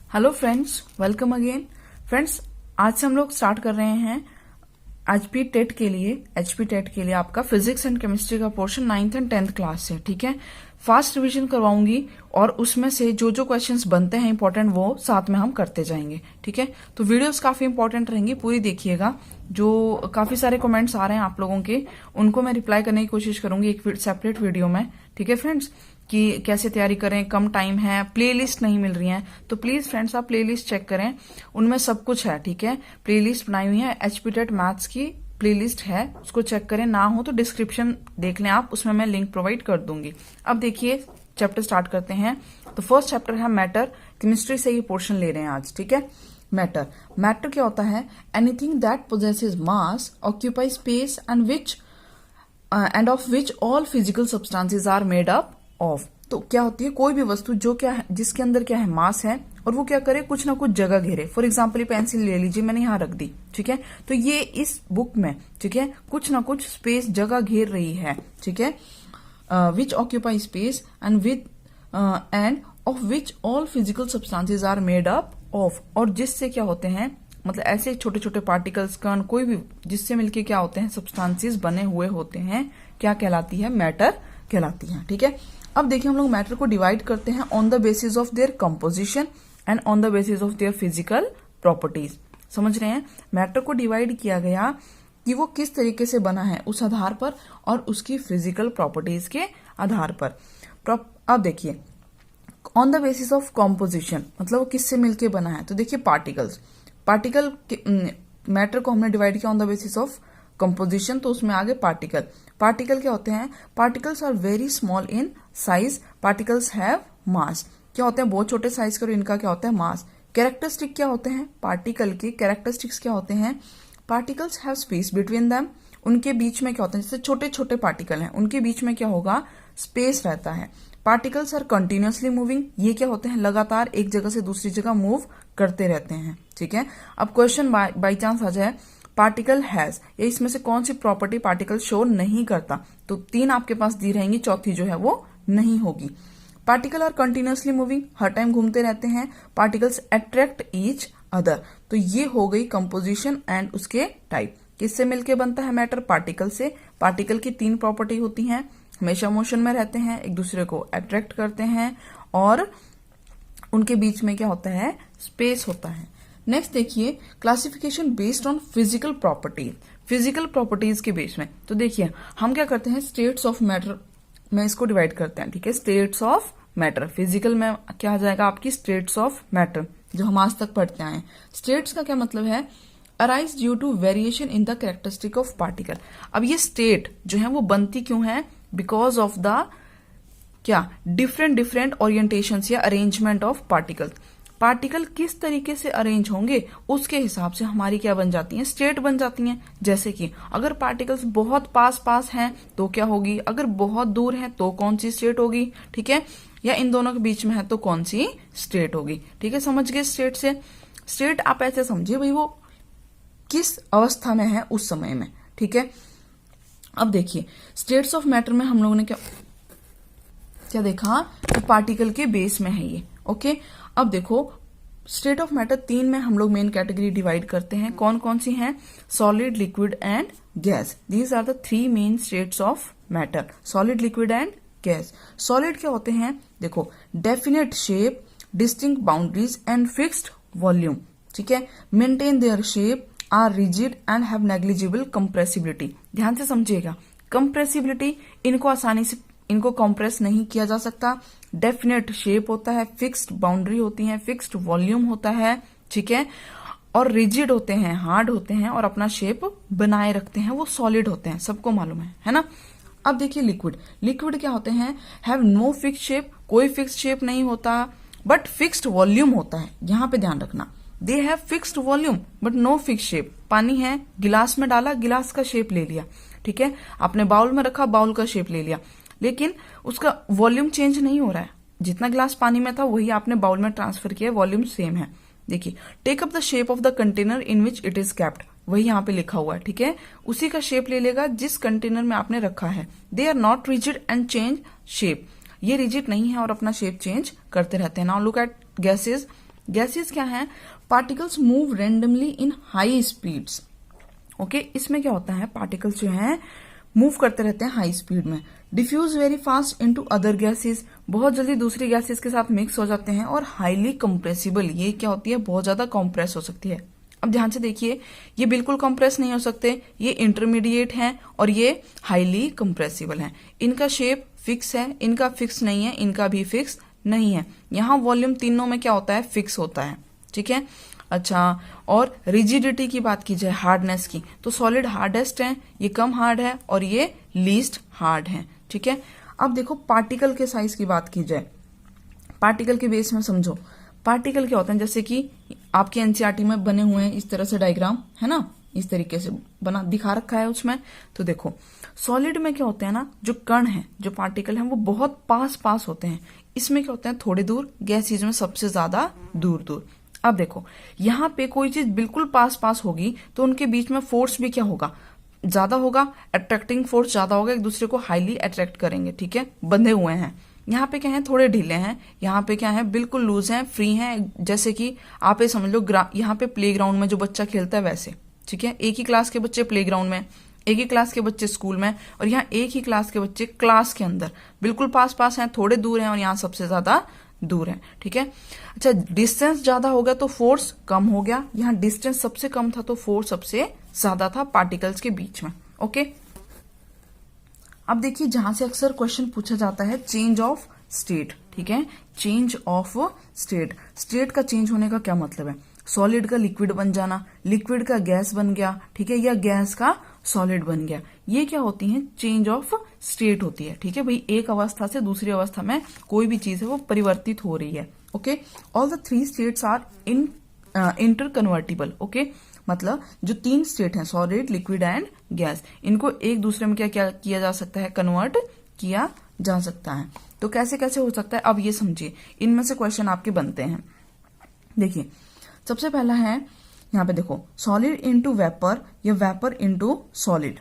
Hello friends, welcome again. Friends, आज से हम लोग स्टार्ट कर रहे हैं एचपी टेट के लिए आपका फिजिक्स एंड केमिस्ट्री का portion 9th and 10th class से। ठीक है, फास्ट रिवीजन करवाऊंगी और उसमें से जो जो क्वेश्चंस बनते हैं इंपॉर्टेंट वो साथ में हम करते जाएंगे। ठीक है, तो वीडियोस काफी इंपॉर्टेंट रहेंगी, पूरी देखिएगा। जो काफी सारे कमेंट्स आ रहे हैं आप लोगों के, उनको मैं रिप्लाई करने की कोशिश करूंगी एक सेपरेट वीडियो में। ठीक है फ्रेंड्स, कि कैसे तैयारी करें, कम टाइम है, प्लेलिस्ट नहीं मिल रही है, तो प्लीज फ्रेंड्स आप प्लेलिस्ट चेक करें, उनमें सब कुछ है। ठीक है, प्लेलिस्ट बनाई हुई है, एचपी टेट मैथ्स की प्लेलिस्ट है, उसको चेक करें। ना हो तो डिस्क्रिप्शन देख लें आप, उसमें मैं लिंक प्रोवाइड कर दूंगी। अब देखिए, चैप्टर स्टार्ट करते हैं। तो फर्स्ट चैप्टर है मैटर, केमिस्ट्री से ये पोर्शन ले रहे हैं आज। ठीक है, मैटर क्या होता है? Anything that possesses mass, occupy space and of which all physical substances are made up of. तो क्या होती है? कोई भी वस्तु जो क्या है, जिसके अंदर क्या है, मास है, और वो क्या करे, कुछ ना कुछ जगह घेरे। फॉर एग्जाम्पल, ये पेंसिल ले लीजिए, मैंने यहां रख दी। ठीक है, तो ये इस बुक में, ठीक है, कुछ ना कुछ स्पेस, जगह घेर रही है। ठीक है, which occupy space and of which all physical substances are made up of. और जिससे क्या होते हैं, मतलब ऐसे छोटे छोटे पार्टिकल्स, कण, कोई भी जिससे मिलके क्या होते हैं, सब्सटेंसेस बने हुए होते हैं, क्या कहलाती है? मैटर कहलाती है। ठीक है, अब देखिए, हम लोग मैटर को डिवाइड करते हैं on the basis of their composition and on the basis of their physical properties. समझ रहे हैं? मैटर को डिवाइड किया गया कि वो किस तरीके से बना है उस आधार पर, और उसकी फिजिकल प्रॉपर्टीज के आधार पर। अब देखिए, on the basis of composition मतलब वो किससे मिलके बना है। तो देखिए, पार्टिकल मैटर को हमने डिवाइड किया on the basis of composition, तो उसमें आगे पार्टिकल क्या होते हैं? Particles are very small in size, particles have mass. क्या होते हैं? बहुत छोटे साइज का, और इनका क्या होता है? मास। कैरेक्टरिस्टिक क्या होते हैं पार्टिकल के? कैरेक्टरिस्टिक्स क्या होते हैं? Particles have space between them, उनके बीच में क्या होता है? जैसे छोटे छोटे पार्टिकल हैं, उनके बीच में क्या होगा? स्पेस रहता है। पार्टिकल्स आर कंटिन्यूअसली मूविंग, ये क्या होते हैं? लगातार एक जगह से दूसरी जगह मूव करते रहते हैं। ठीक है, अब क्वेश्चन बाई चांस आ जाए, पार्टिकल हैज, या इसमें से कौन सी प्रॉपर्टी पार्टिकल शो नहीं करता? तो 3 आपके पास दी रहेंगी, चौथी जो है वो नहीं होगी। पार्टिकल आर कंटिन्यूअसली मूविंग, हर टाइम घूमते रहते हैं। पार्टिकल्स अट्रैक्ट ईच अदर, तो ये हो गई कंपोजिशन एंड उसके टाइप। किससे मिलके बनता है मैटर? पार्टिकल से। पार्टिकल की 3 प्रॉपर्टी होती हैं, हमेशा मोशन में रहते हैं, एक दूसरे को अट्रैक्ट करते हैं, और उनके बीच में क्या होता है? स्पेस होता है। नेक्स्ट देखिए, classification based on physical properties, physical properties के बेस में। तो देखिए, हम क्या करते हैं, स्टेट्स ऑफ मैटर में इसको डिवाइड करते हैं। ठीक है, स्टेट्स ऑफ मैटर, फिजिकल में क्या आ जाएगा आपकी? स्टेट्स ऑफ मैटर, जो हम आज तक पढ़ते आए। स्टेट्स का क्या मतलब है? Arise due to variation in the characteristic of particle. अब ये स्टेट जो है वो बनती क्यों है? बिकॉज ऑफ द क्या? डिफरेंट ओरिएंटेशन या अरेंजमेंट ऑफ पार्टिकल किस तरीके से अरेंज होंगे, उसके हिसाब से हमारी क्या बन जाती हैं? स्टेट बन जाती हैं। जैसे कि अगर पार्टिकल्स बहुत पास हैं तो क्या होगी, अगर बहुत दूर हैं तो कौन सी स्टेट होगी? ठीक है, या इन दोनों के बीच में है तो कौन सी स्टेट होगी? ठीक है, समझ गए? स्टेट से, स्टेट आप ऐसे समझिए भाई, वो किस अवस्था में है उस समय में। ठीक है, अब देखिए, स्टेट्स ऑफ मैटर में हम लोगों ने क्या देखा? तो पार्टिकल के बेस में है ये। ओके, अब देखो, स्टेट ऑफ मैटर 3 में हम लोग मेन कैटेगरी डिवाइड करते हैं। कौन कौन सी हैं? Solid, liquid and gas. These are the 3 main states of matter, solid, liquid and gas. Solid क्या होते हैं? देखो, definite shape, distinct boundaries and fixed volume. ठीक है, maintain their shape, are rigid and have negligible compressibility. ध्यान से समझिएगा, compressibility, इनको आसानी से इनको कंप्रेस नहीं किया जा सकता। डेफिनेट शेप होता है, फिक्स्ड बाउंड्री होती है, फिक्स्ड वॉल्यूम होता है। ठीक है, और रिजिड होते हैं, हार्ड होते हैं, और अपना शेप बनाए रखते हैं, वो सॉलिड होते हैं, सबको मालूम है ना? अब देखिए, लिक्विड क्या होते हैं? हैव नो फिक्स्ड शेप, कोई फिक्स्ड शेप नहीं होता, बट फिक्स्ड वॉल्यूम होता है। यहां पे ध्यान रखना, they have fixed volume but no fixed shape. पानी है, गिलास में डाला, गिलास का शेप ले लिया। ठीक है, आपने बाउल में रखा, बाउल का शेप ले लिया, लेकिन उसका वॉल्यूम चेंज नहीं हो रहा है। जितना गिलास पानी में था वही आपने बाउल में ट्रांसफर किया, वॉल्यूम सेम है। देखिए, take up the shape of the container in which it is kept, वही यहाँ पे लिखा हुआ है। ठीक है, उसी का शेप ले लेगा जिस कंटेनर में आपने रखा है। They are not rigid and change shape, ये रिजिड नहीं है और अपना शेप चेंज करते रहते हैं। Now look at gases, gases क्या है? Particles move randomly in high speeds. Okay, इसमें क्या होता है? पार्टिकल्स जो है मूव करते रहते हैं हाई स्पीड में। Diffuse very fast into other gases, बहुत जल्दी दूसरी गैसेस के साथ मिक्स हो जाते हैं। और हाईली कंप्रेसिबल, ये क्या होती है? बहुत ज्यादा कंप्रेस हो सकती है। अब ध्यान से देखिए, ये बिल्कुल कंप्रेस नहीं हो सकते, ये इंटरमीडिएट हैं और ये हाईली कंप्रेसिबल हैं। इनका शेप फिक्स है, इनका फिक्स नहीं है, इनका भी फिक्स नहीं है। यहाँ वॉल्यूम तीनों में क्या होता है? फिक्स होता है। ठीक है, अच्छा, और रिजिडिटी की बात की जाए, हार्डनेस की, तो सॉलिड हार्डेस्ट है, ये कम हार्ड है, और ये लीस्ट हार्ड है। ठीक है, अब देखो पार्टिकल के साइज की बात की जाए, पार्टिकल के बेस में समझो। पार्टिकल क्या होते हैं? जैसे कि आपके एनसीईआरटी में बने हुए हैं इस तरह से डायग्राम, है ना, इस तरीके से बना दिखा रखा है उसमें। तो देखो सॉलिड में क्या होते हैं ना, जो कण है, जो पार्टिकल है, वो बहुत पास पास होते हैं। इसमें क्या होते हैं? थोड़े दूर, गैसेज में सबसे ज्यादा दूर दूर। अब देखो यहाँ पे कोई चीज बिल्कुल पास पास होगी तो उनके बीच में फोर्स भी क्या होगा? ज्यादा होगा, अट्रैक्टिंग फोर्स ज्यादा होगा, एक दूसरे को हाईली अट्रैक्ट करेंगे। ठीक है, बंधे हुए हैं। यहाँ पे क्या है? थोड़े ढीले हैं, यहाँ पे क्या है? बिल्कुल लूज हैं, फ्री हैं। जैसे कि आप ये समझ लो, यहाँ पे प्ले ग्राउंड में जो बच्चा खेलता है वैसे। ठीक है, एक ही क्लास के बच्चे प्ले ग्राउंड में, एक ही क्लास के बच्चे स्कूल में, और यहाँ एक ही क्लास के बच्चे क्लास के अंदर बिल्कुल पास पास हैं, थोड़े दूर हैं, और यहाँ सबसे ज्यादा दूर है। ठीक है, अच्छा, डिस्टेंस ज्यादा हो गया तो फोर्स कम हो गया। यहाँ डिस्टेंस सबसे कम था तो फोर्स सबसे ज्यादा था पार्टिकल्स के बीच में। ओके, अब देखिए जहां से अक्सर क्वेश्चन पूछा जाता है, चेंज ऑफ स्टेट। ठीक है, चेंज ऑफ स्टेट, स्टेट का चेंज होने का क्या मतलब है? सॉलिड का लिक्विड बन जाना, लिक्विड का गैस बन गया, ठीक है, या गैस का सॉलिड बन गया, ये क्या होती है? चेंज ऑफ स्टेट होती है। ठीक है भाई, एक अवस्था से दूसरी अवस्था में कोई भी चीज है वो परिवर्तित हो रही है। Okay, all the 3 states are interconvertible. Okay, मतलब जो 3 स्टेट हैं, सॉलिड, लिक्विड एंड गैस, इनको एक दूसरे में क्या क्या किया जा सकता है? कन्वर्ट किया जा सकता है। तो कैसे कैसे हो सकता है? अब ये समझिए, इनमें से क्वेश्चन आपके बनते हैं। देखिए सबसे पहला है, यहाँ पे देखो, सॉलिड इनटू वेपर या वेपर इनटू सॉलिड।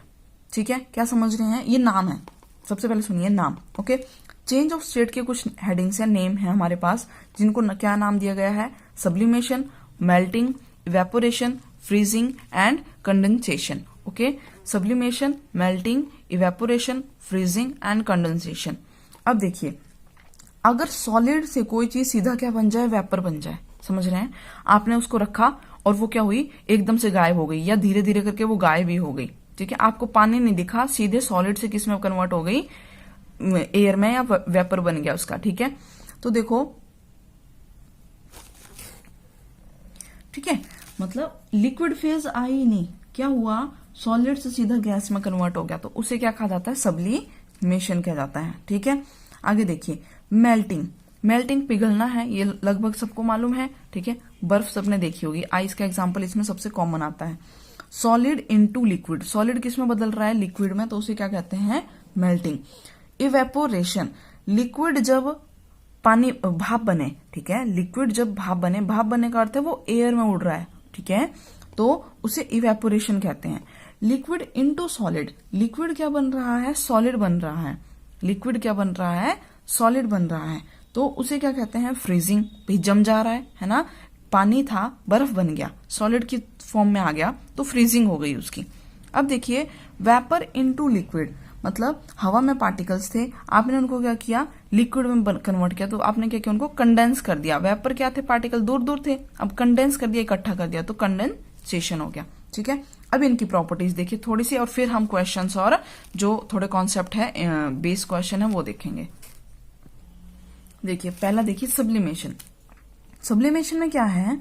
ठीक है, क्या समझ रहे हैं? ये नाम है, सबसे पहले सुनिए नाम। ओके, चेंज ऑफ स्टेट के कुछ हेडिंग्स या नेम है हमारे पास, जिनको क्या नाम दिया गया है? Sublimation, melting, evaporation, freezing and condensation. Okay, sublimation, melting, evaporation, freezing and condensation. अब देखिए, अगर सॉलिड से कोई चीज सीधा क्या बन जाए? वेपर बन जाए। समझ रहे हैं? आपने उसको रखा और वो क्या हुई? एकदम से गायब हो गई, या धीरे धीरे करके वो गायब ही हो गई। ठीक है, आपको पानी नहीं दिखा, सीधे सॉलिड से किस में कन्वर्ट हो गई? एयर में, या वेपर बन गया उसका। ठीक है, तो देखो, ठीक है, मतलब लिक्विड फेज आई नहीं, क्या हुआ? सॉलिड से सीधा गैस में कन्वर्ट हो गया, तो उसे क्या कहा जाता है? सब्लिमेशन कहा जाता है। ठीक है, आगे देखिए, मेल्टिंग। मेल्टिंग पिघलना है, ये लगभग सबको मालूम है। ठीक है, बर्फ सबने देखी होगी, आइस का एग्जांपल इसमें सबसे कॉमन आता है। सॉलिड इनटू लिक्विड, सॉलिड किस में बदल रहा है? लिक्विड में, तो उसे क्या कहते हैं? मेल्टिंग। इवेपोरेशन, लिक्विड जब पानी भाप बने, ठीक है, लिक्विड जब भाप बने, भाप बनने का अर्थ है वो एयर में उड़ रहा है। ठीक है, तो उसे इवेपोरेशन कहते हैं। लिक्विड इनटू सॉलिड, लिक्विड क्या बन रहा है? सॉलिड बन रहा है। लिक्विड क्या बन रहा है? सॉलिड बन रहा है, तो उसे क्या कहते हैं? फ्रीजिंग। भाई जम जा रहा है ना, पानी था बर्फ बन गया, सॉलिड की फॉर्म में आ गया, तो फ्रीजिंग हो गई उसकी। अब देखिए, वेपर इनटू लिक्विड, मतलब हवा में पार्टिकल्स थे, आपने उनको क्या किया? लिक्विड में कन्वर्ट किया, तो आपने क्या किया? उनको कंडेंस कर दिया। वेपर क्या थे? पार्टिकल दूर दूर थे, अब कंडेंस कर दिया, इकट्ठा कर दिया, तो कंडेंसेशन हो गया। ठीक है, अब इनकी प्रॉपर्टीज देखिए थोड़ी सी, और फिर हम क्वेश्चंस और जो थोड़े कॉन्सेप्ट है, बेस क्वेश्चन है, वो देखेंगे। देखिए पहला देखिए, सब्लिमेशन। सब्लिमेशन में क्या है?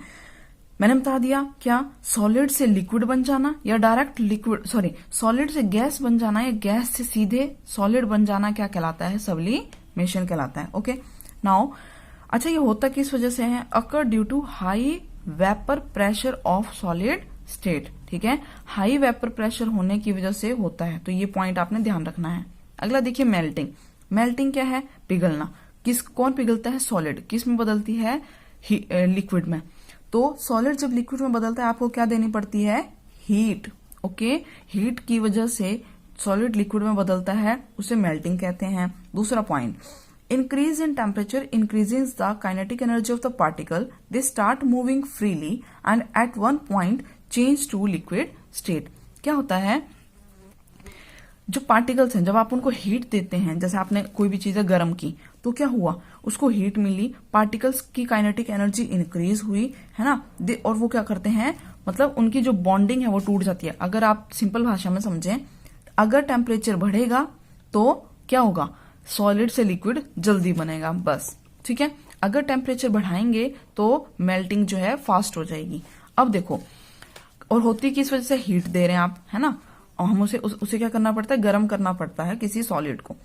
मैंने बता दिया, क्या? सॉलिड से लिक्विड बन जाना, या डायरेक्ट लिक्विड, सॉरी, सॉलिड से गैस बन जाना, या गैस से सीधे सॉलिड बन जाना, क्या कहलाता है? सब्लिमेशन कहलाता है। ओके, नाउ अच्छा, ये होता किस वजह से है? Occur due to high vapour pressure of solid state. ठीक है, हाई वेपर प्रेशर होने की वजह से होता है, तो ये पॉइंट आपने ध्यान रखना है। अगला देखिए, मेल्टिंग। मेल्टिंग क्या है? पिघलना। कौन पिघलता है? सॉलिड। किस में बदलती है? लिक्विड में। तो सॉलिड जब लिक्विड में बदलता है, आपको क्या देनी पड़ती है? हीट। ओके, हीट की वजह से सॉलिड लिक्विड में बदलता है, उसे मेल्टिंग कहते हैं। दूसरा point, Increase in temperature increases the kinetic energy of the particle. They start moving freely and at one point change to liquid state. क्या होता है, जो पार्टिकल्स हैं जब आप उनको हीट देते हैं, जैसे आपने कोई भी चीजें गर्म की तो क्या हुआ, उसको हीट मिली, पार्टिकल्स की काइनेटिक एनर्जी इंक्रीज हुई, है ना, और वो क्या करते हैं, मतलब उनकी जो बॉन्डिंग है वो टूट जाती है। अगर आप सिंपल भाषा में समझें, अगर टेम्परेचर बढ़ेगा तो क्या होगा, सॉलिड से लिक्विड जल्दी बनेगा, बस, ठीक है। अगर टेम्परेचर बढ़ाएंगे तो मेल्टिंग जो है फास्ट हो जाएगी। अब देखो, और होती किस वजह से, हीट दे रहे हैं आप, है ना, और हम उसे क्या करना पड़ता है, गर्म करना पड़ता है किसी सॉलिड को।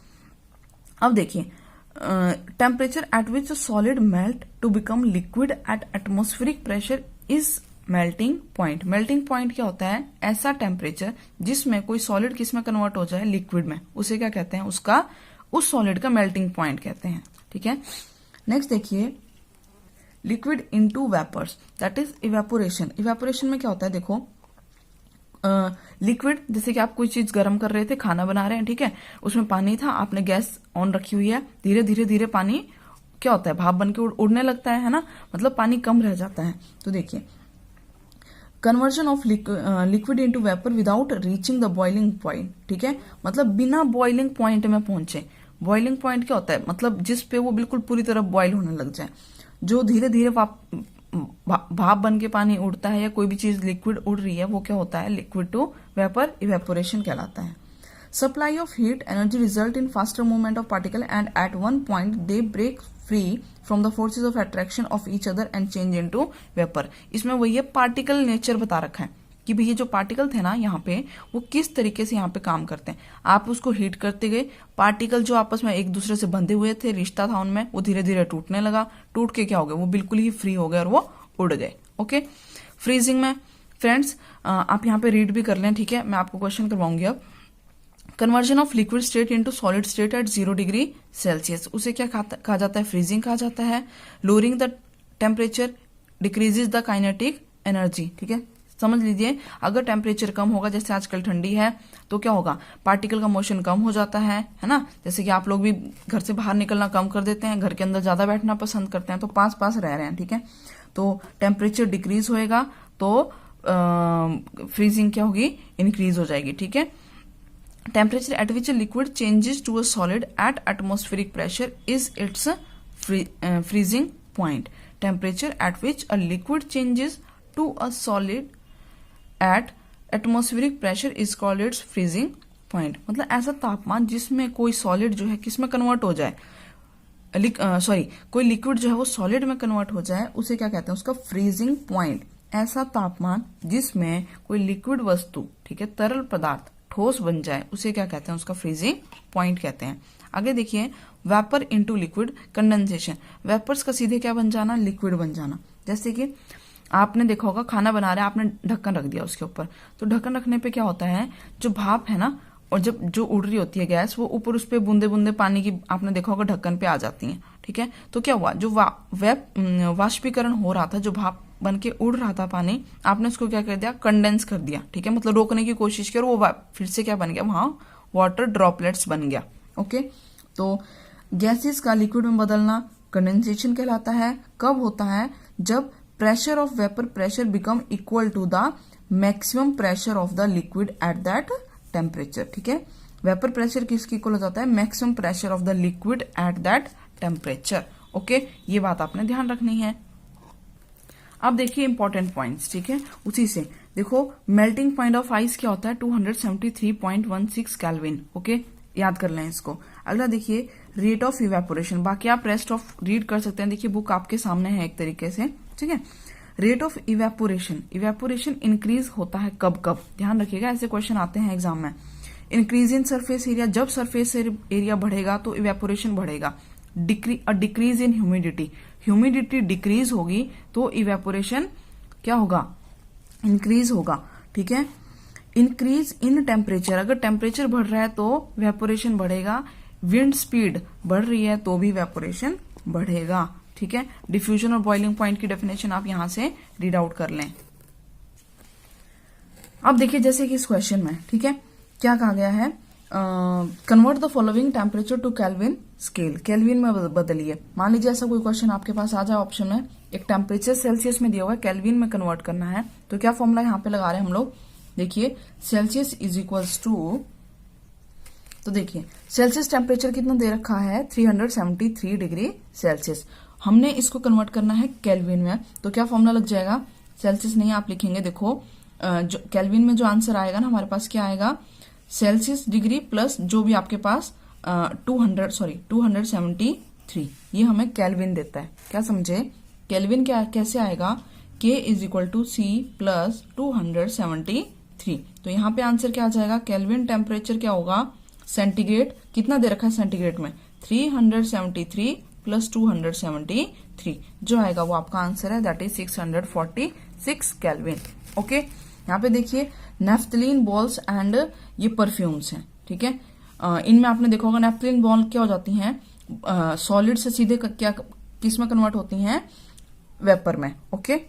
अब देखिए, temperature at which solid melt to become liquid at atmospheric pressure is melting point. Melting point क्या होता है, ऐसा टेम्परेचर जिसमें कोई सॉलिड किस में कन्वर्ट हो जाए, लिक्विड में, उसे क्या कहते हैं, उसका, उस सॉलिड का मेल्टिंग पॉइंट कहते हैं, ठीक है। नेक्स्ट देखिए, liquid into vapours, that is evaporation. Evaporation में क्या होता है, देखो, लिक्विड, जैसे कि आप कोई चीज गर्म कर रहे थे, खाना बना रहे हैं, ठीक है, उसमें पानी था, आपने गैस ऑन रखी हुई है, धीरे धीरे धीरे पानी क्या होता है, भाप बन के उड़ने लगता है ना, मतलब पानी कम रह जाता है। तो देखिए, conversion of liquid into vapour without reaching the boiling point, ठीक है, मतलब बिना बॉइलिंग पॉइंट में पहुंचे। बॉइलिंग पॉइंट क्या होता है, मतलब जिस पे वो बिल्कुल पूरी तरह बॉइल होने लग जाए, जो धीरे धीरे भाप बन के पानी उड़ता है या कोई भी चीज लिक्विड उड़ रही है, वो क्या होता है, लिक्विड टू वेपर इवेपोरेशन कहलाता है। Supply of heat energy result in faster movement of particle and at one point they break free from the forces of attraction of each other and change into vapour. इसमें वही है, particle nature बता रखा है कि भैया जो particle थे ना यहाँ पे, वो किस तरीके से यहाँ पे काम करते हैं। आप उसको हीट करते गए, पार्टिकल जो आपस में एक दूसरे से बंधे हुए थे, रिश्ता था उनमें, वो धीरे धीरे टूटने लगा, टूट के क्या हो गया, वो बिल्कुल ही फ्री हो गए और वो उड़ गए। ओके, फ्रीजिंग में फ्रेंड्स आप यहाँ पे रीड भी कर लें, ठीक है, मैं आपको क्वेश्चन करवाऊंगी अब। Conversion of liquid state into solid state at 0 degree Celsius, उसे क्या कहा जाता है, फ्रीजिंग कहा जाता है। Lowering the temperature decreases the kinetic energy, ठीक है, समझ लीजिए, अगर टेम्परेचर कम होगा, जैसे आजकल ठंडी है, तो क्या होगा, पार्टिकल का मोशन कम हो जाता है ना, जैसे कि आप लोग भी घर से बाहर निकलना कम कर देते हैं, घर के अंदर ज्यादा बैठना पसंद करते हैं, तो पास पास रह रहे हैं, ठीक है, तो टेम्परेचर डिक्रीज होएगा तो फ्रीजिंग क्या होगी, इंक्रीज हो जाएगी, ठीक है। Temperature at which liquid changes to a solid at atmospheric pressure is its freezing point. Temperature at which a liquid changes to a solid at atmospheric pressure is called its freezing point. मतलब ऐसा तापमान जिसमें कोई solid जो है किस में convert हो जाए, कोई लिक्विड जो है वो सॉलिड में कन्वर्ट हो जाए, उसे क्या कहते हैं, उसका फ्रीजिंग पॉइंट। ऐसा तापमान जिसमें कोई लिक्विड वस्तु, ठीक है, तरल पदार्थ ठोस बन जाए, उसे क्या कहते हैं, उसका फ्रीजिंग पॉइंट कहते हैं। आगे देखिए, vapour into liquid condensation, vapours का सीधे क्या बन जाना, लिक्विड बन जाना। जैसे कि आपने देखा होगा, खाना बना रहे हैं, आपने ढक्कन रख दिया उसके ऊपर, तो ढक्कन रखने पे क्या होता है, जो भाप है ना, और जब जो उड़ रही होती है गैस, वो ऊपर उस पे बूंदे बूंदे पानी की आपने देखा होगा ढक्कन पे आ जाती हैं, ठीक है। तो क्या हुआ, जो वाष्पीकरण हो रहा था, जो भाप बन के उड़ रहा था पानी, आपने उसको क्या कर दिया, कंडेंस कर दिया, ठीक है, मतलब रोकने की कोशिश की, और वो फिर से क्या बन गया, वहां वाटर ड्रॉपलेट्स बन गया। ओके, तो गैसेस का लिक्विड में बदलना कंडेंसेशन कहलाता है। कब होता है, जब pressure of vapour pressure become equal to the maximum pressure of the liquid at that temperature, ठीक है। वेपर प्रेशर किसके इक्वल हो जाता है, maximum pressure of the liquid at that temperature. Okay, ये बात आपने ध्यान रखनी है। अब देखिए इंपॉर्टेंट पॉइंट्स, ठीक है, उसी से देखो, मेल्टिंग पॉइंट ऑफ आइस क्या होता है, 273.16 केल्विन। ओके, याद कर लें इसको। अगला देखिए, रेट ऑफ इवेपोरेशन, बाकी आप रेस्ट ऑफ रीड कर सकते हैं, देखिए बुक आपके सामने है एक तरीके से, ठीक है। Rate of evaporation, evaporation increase होता है कब कब, ध्यान रखिएगा, ऐसे क्वेश्चन आते हैं एग्जाम में। इंक्रीज इन सरफेस एरिया, जब सरफेस एरिया बढ़ेगा तो इवेपोरेशन बढ़ेगा। Decrease in humidity, humidity decrease होगी तो इवेपोरेशन क्या होगा, इंक्रीज होगा, ठीक है। इंक्रीज इन टेम्परेचर, अगर टेम्परेचर बढ़ रहा है तो इवेपोरेशन बढ़ेगा। विंड स्पीड बढ़ रही है तो भी इवेपोरेशन बढ़ेगा, ठीक है। डिफ्यूजन और बॉइलिंग पॉइंट की डेफिनेशन आप यहां से रीड आउट कर लें। अब देखिए, जैसे कि इस क्वेश्चन में, ठीक है, क्या कहा गया है, convert the following temperature to Kelvin scale Kelvin में बदलिए। मान लीजिए ऐसा कोई क्वेश्चन आपके पास आ जाए ऑप्शन में, एक टेम्परेचर सेल्सियस में दिया हुआ है, केल्विन में कन्वर्ट करना है, तो क्या फॉर्मूला यहाँ पे लगा रहे हैं हम लोग। देखिए सेल्सियस इज इक्वल्स टू, तो देखिए सेल्सियस टेम्परेचर कितना दे रखा है 373 डिग्री सेल्सियस, हमने इसको कन्वर्ट करना है केल्विन में, तो क्या फॉर्मूला लग जाएगा, सेल्सियस नहीं आप लिखेंगे, देखो जो केल्विन में जो आंसर आएगा ना हमारे पास क्या आएगा, सेल्सियस डिग्री प्लस जो भी आपके पास 273, ये हमें केल्विन देता है। क्या समझे, केल्विन क्या कैसे आएगा, K is equal to C plus 273, तो यहाँ पे आंसर क्या आ जाएगा, केल्विन टेम्परेचर क्या होगा, सेंटीग्रेड कितना दे रखा है सेंटीग्रेड में 373 प्लस 273, जो आएगा वो आपका आंसर है, दैट इज 646 केल्विन। ओके, यहाँ पे देखिए नेफ्थलीन बॉल्स एंड ये परफ्यूम्स हैं, ठीक है। इनमें आपने देखा होगा नेफ्थलीन बॉल क्या हो जाती हैं, सॉलिड से सीधे क्या किस में कन्वर्ट होती हैं, वेपर में। ओके,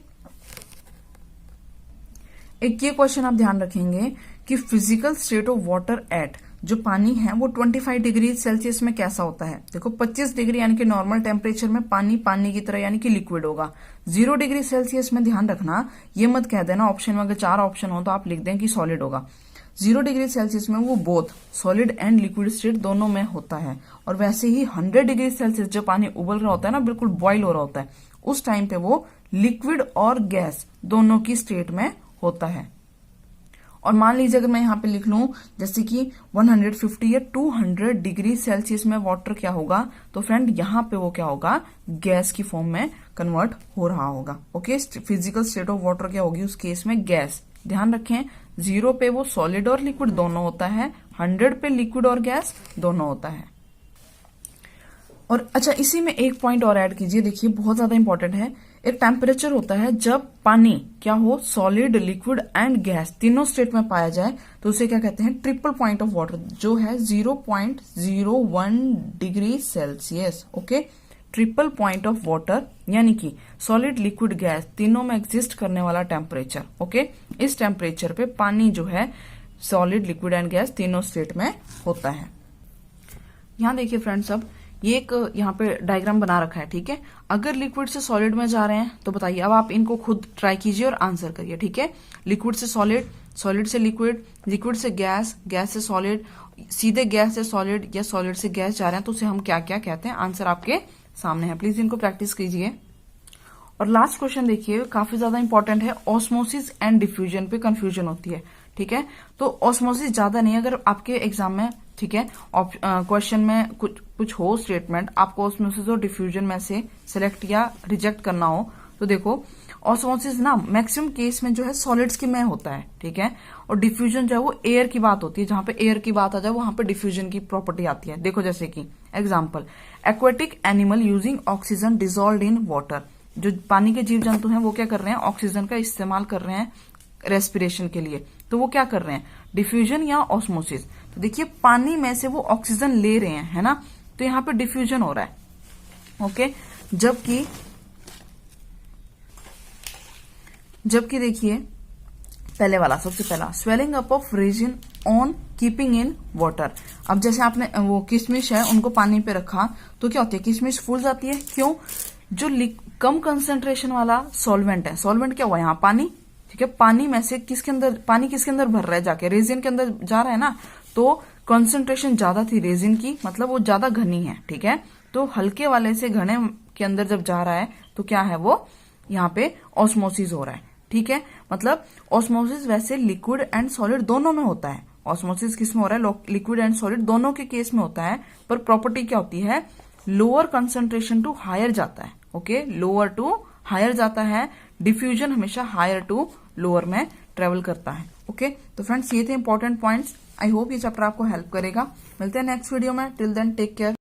एक ये क्वेश्चन आप ध्यान रखेंगे कि physical state of water at, जो पानी है वो 25 डिग्री सेल्सियस में कैसा होता है। देखो 25 डिग्री यानी कि नॉर्मल टेम्परेचर में पानी पानी की तरह यानी कि लिक्विड होगा। 0 डिग्री सेल्सियस में ध्यान रखना, ये मत कह देना ऑप्शन में अगर 4 ऑप्शन हो तो आप लिख दें कि सॉलिड होगा। 0 डिग्री सेल्सियस में वो both solid and liquid state दोनों में होता है। और वैसे ही 100 डिग्री सेल्सियस जब पानी उबल रहा होता है ना, बिल्कुल बॉईल हो रहा होता है, उस टाइम पे वो लिक्विड और गैस दोनों की स्टेट में होता है। और मान लीजिए अगर मैं यहाँ पे लिख लूं जैसे कि 150 या 200 डिग्री सेल्सियस में वाटर क्या होगा, तो फ्रेंड यहाँ पे वो क्या होगा, गैस की फॉर्म में कन्वर्ट हो रहा होगा। Okay, physical state of water क्या होगी उस केस में, गैस। ध्यान रखें 0 पे वो सॉलिड और लिक्विड दोनों होता है, 100 पे लिक्विड और गैस दोनों होता है। और अच्छा इसी में एक पॉइंट और ऐड कीजिए, देखिए बहुत ज्यादा इंपॉर्टेंट है। एक टेम्परेचर होता है जब पानी क्या हो, सॉलिड लिक्विड एंड गैस तीनों स्टेट में पाया जाए, तो उसे क्या कहते हैं, ट्रिपल पॉइंट ऑफ वाटर, जो है 0.01 degree Celsius. Okay, triple point of water यानी कि सॉलिड लिक्विड गैस तीनों में एग्जिस्ट करने वाला टेम्परेचर। ओके, इस टेम्परेचर पे पानी जो है सॉलिड लिक्विड एंड गैस तीनों स्टेट में होता है। यहाँ देखिए फ्रेंड्स, अब ये एक यहाँ पे डायग्राम बना रखा है, ठीक है। अगर लिक्विड से सॉलिड में जा रहे हैं तो बताइए, अब आप इनको खुद ट्राई कीजिए और आंसर करिए, ठीक है। लिक्विड से सॉलिड, सॉलिड से लिक्विड, लिक्विड से गैस, गैस से सॉलिड, सीधे गैस से सॉलिड या सॉलिड से गैस जा रहे हैं तो उसे हम क्या क्या कहते हैं, आंसर आपके सामने है, प्लीज इनको प्रैक्टिस कीजिए। और लास्ट क्वेश्चन देखिए, काफी ज्यादा इंपॉर्टेंट है, ऑस्मोसिस एंड डिफ्यूजन पे कंफ्यूजन होती है, ठीक है। तो ऑस्मोसिस ज्यादा नहीं, अगर आपके एग्जाम में, ठीक है, क्वेश्चन में कुछ हो स्टेटमेंट, आपको ऑस्मोसिस और डिफ्यूजन में से सिलेक्ट या रिजेक्ट करना हो, तो देखो ऑस्मोसिस ना मैक्सिमम केस में जो है सॉलिड्स के में होता है, ठीक है। और डिफ्यूजन जो है वो एयर की बात होती है, जहां पे एयर की बात आ जाए वहां पे डिफ्यूजन की प्रॉपर्टी आती है। देखो जैसे कि example, aquatic animal using oxygen dissolved in water, जो पानी के जीव जंतु हैं वो क्या कर रहे हैं, ऑक्सीजन का इस्तेमाल कर रहे हैं रेस्पिरेशन के लिए, तो वो क्या कर रहे हैं, डिफ्यूजन या ऑस्मोसिस। तो देखिए पानी में से वो ऑक्सीजन ले रहे हैं, है ना, तो यहाँ पे डिफ्यूजन हो रहा है। ओके, जबकि देखिए पहले वाला, सबसे पहला, swelling up of reason on keeping in water. अब जैसे आपने वो किशमिश है उनको पानी पे रखा तो क्या होती है, किशमिश फूल जाती है, क्यों, जो कम कंसंट्रेशन वाला सॉल्वेंट है, सॉल्वेंट क्या हुआ यहाँ, पानी, ठीक है। पानी में से किसके अंदर, पानी किसके अंदर भर रहा है, जाके रेजिन के अंदर जा रहा है ना, तो कंसंट्रेशन ज्यादा थी रेजिन की, मतलब वो ज्यादा घनी है, ठीक है। तो हल्के वाले से घने के अंदर जब जा रहा है तो क्या है, वो यहाँ पे ऑस्मोसिस हो रहा है, ठीक है। मतलब ऑस्मोसिस वैसे लिक्विड एंड सॉलिड दोनों में होता है, ऑस्मोसिस किस में हो रहा है, लिक्विड एंड सॉलिड दोनों के केस में होता है, पर प्रॉपर्टी क्या होती है, लोअर कंसंट्रेशन टू हायर जाता है। ओके, लोअर टू हायर जाता है, डिफ्यूजन हमेशा हायर टू लोअर में ट्रेवल करता है। ओके, तो फ्रेंड्स ये थे इंपॉर्टेंट पॉइंट्स। आई होप ये चैप्टर आपको हेल्प करेगा। मिलते हैं नेक्स्ट वीडियो में, टिल देन टेक केयर।